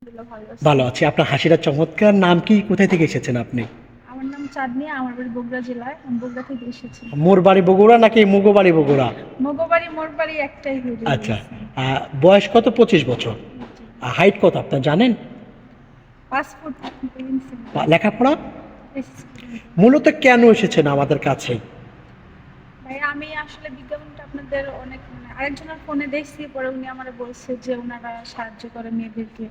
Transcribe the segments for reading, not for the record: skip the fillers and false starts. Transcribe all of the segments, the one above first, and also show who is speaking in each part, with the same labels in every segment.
Speaker 1: ভালো আছি।
Speaker 2: ভালো আছি। আপনার হাসিটা চমৎকার। নাম কি? কোথায় থেকে এসেছেন আপনি?
Speaker 1: আমার নাম চাঁদনি, আমার বাড়ি বগুড়া জেলায়। আমি বগুড়া থেকে এসেছি।
Speaker 2: মোর বাড়ি বগুড়া নাকি মুগো বাড়ি বগুড়া?
Speaker 1: মগবাড়ি মোর বাড়ি একটাই হয়ে
Speaker 2: আচ্ছা।
Speaker 1: গেছে।
Speaker 2: বয়স কত? 25 বছর।
Speaker 1: জি।
Speaker 2: হাইট কত আপনার জানেন?
Speaker 1: 5 ফুট 3 ইঞ্চি।
Speaker 2: লেখাপড়া?
Speaker 1: এসেছি।
Speaker 2: মূলত কেন এসেছেন আমাদের কাছে?
Speaker 1: ভাই আমি আসলে বিজ্ঞাপনটা আপনাদের অনেক আরেকজনের ফোনে দেখছি, পরে উনি আমারে বলছে যে ওনারা সাহায্য করে মেয়েদেরকে।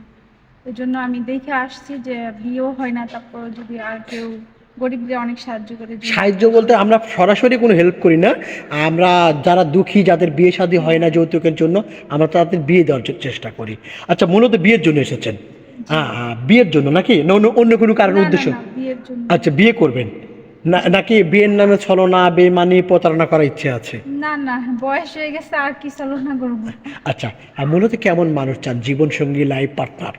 Speaker 1: ওই জন্য আমি দেখে আসছি যে বিয়েও হয় না, তারপর যদি আর কেউ গরিবদের অনেক সাহায্য করে
Speaker 2: সাহায্য
Speaker 1: যৌতুক
Speaker 2: বলতে আমরা সরাসরি কোনো হেল্প করি না। আমরা যারা দুঃখী, যাদের বিয়ে শাদী হয় না যৌতুকের জন্য, আমরা তাদের বিয়ে দেওয়ার চেষ্টা করি। আচ্ছা, মূলত বিয়ের জন্য এসেছেন?
Speaker 1: জি।
Speaker 2: বিয়ের জন্য নাকি না অন্য অন্য কোনো কারণ
Speaker 1: না না
Speaker 2: উদ্দেশ্য?
Speaker 1: না, বিয়ের জন্য।
Speaker 2: আচ্ছা, বিয়ে করবেন না
Speaker 1: জি।
Speaker 2: নাকি বিয়ের নামে ছলনা বেমানি প্রতারণা করার ইচ্ছে আছে?
Speaker 1: না না, বয়স হয়ে গেছে, আর কি চালনা করবো।
Speaker 2: আচ্ছা, মূলত কেমন মানুষ চান জীবন সঙ্গী, লাইফ পার্টনার?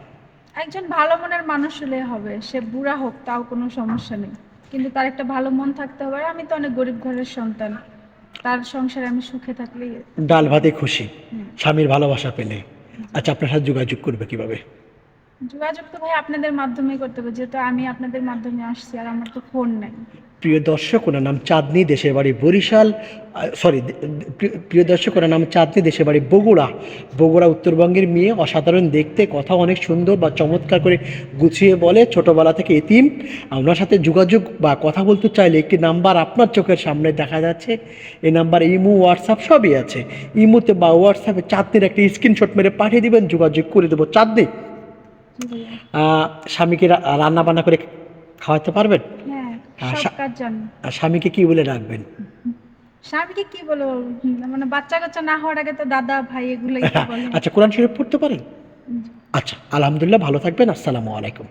Speaker 1: একজন ভালো মনের মানুষ হলে হবে, সে বুড়া হোক তাও কোনো সমস্যা নেই, কিন্তু তার একটা ভালো মন থাকতে হবে। আর আমি তো অনেক গরিব ঘরের সন্তান, তার সংসারে আমি সুখে থাকলেই
Speaker 2: ডাল
Speaker 1: যথেষ্ট।
Speaker 2: ভাতে খুশি,
Speaker 1: হুম।
Speaker 2: স্বামীর ভালোবাসা পেলে।
Speaker 1: জি।
Speaker 2: আচ্ছা, আপনার সাথে যোগাযোগ করবে কিভাবে?
Speaker 1: যোগাযোগ তো ভাই আপনাদের মাধ্যমেই করতে হবে, যেহেতু আমি আপনাদের মাধ্যমে আসছি, আর আমার তো ফোন নাই।
Speaker 2: প্রিয় দর্শক, ওনার নাম চাঁদনী, দেশের বাড়ি বরিশাল। সরি, প্রিয় দর্শক, ওনার নাম চাঁদনী, দেশের বাড়ি বগুড়া। বগুড়া উত্তরবঙ্গের মেয়ে, অসাধারণ দেখতে, কথা অনেক সুন্দর বা চমৎকার করে গুছিয়ে বলে, ছোটবেলা থেকে এতিম। আপনার সাথে যোগাযোগ বা কথা বলতে চাইলে একটি নাম্বার আপনার চোখের সামনে দেখা যাচ্ছে। এই নাম্বার ইমো, হোয়াটসঅ্যাপ সবই আছে। ইমোতে বা হোয়াটসঅ্যাপে চাঁদনির একটা স্ক্রিনশট মেরে পাঠিয়ে দিবেন, যোগাযোগ করে দেবো। চাঁদনি,
Speaker 1: জি ভাইয়া।
Speaker 2: স্বামীকে রান্না বান্না করে খাওয়াতে পারবেন?
Speaker 1: হ্যাঁ,
Speaker 2: আহ,
Speaker 1: সব
Speaker 2: স্বা-
Speaker 1: কাজ জানি।
Speaker 2: স্বামীকে কি বলে রাখবেন?
Speaker 1: স্বামীকে কি বলবো, মানে বাচ্চা কাচ্চা না হওয়ার আগে তো দাদা ভাই এগুলোই তো বলে।
Speaker 2: আচ্ছা, কোরআন শরীফ পড়তে পারেন?
Speaker 1: জি।
Speaker 2: আচ্ছা, আলহামদুলিল্লাহ, ভালো থাকবেন। আসসালামু আলাইকুম।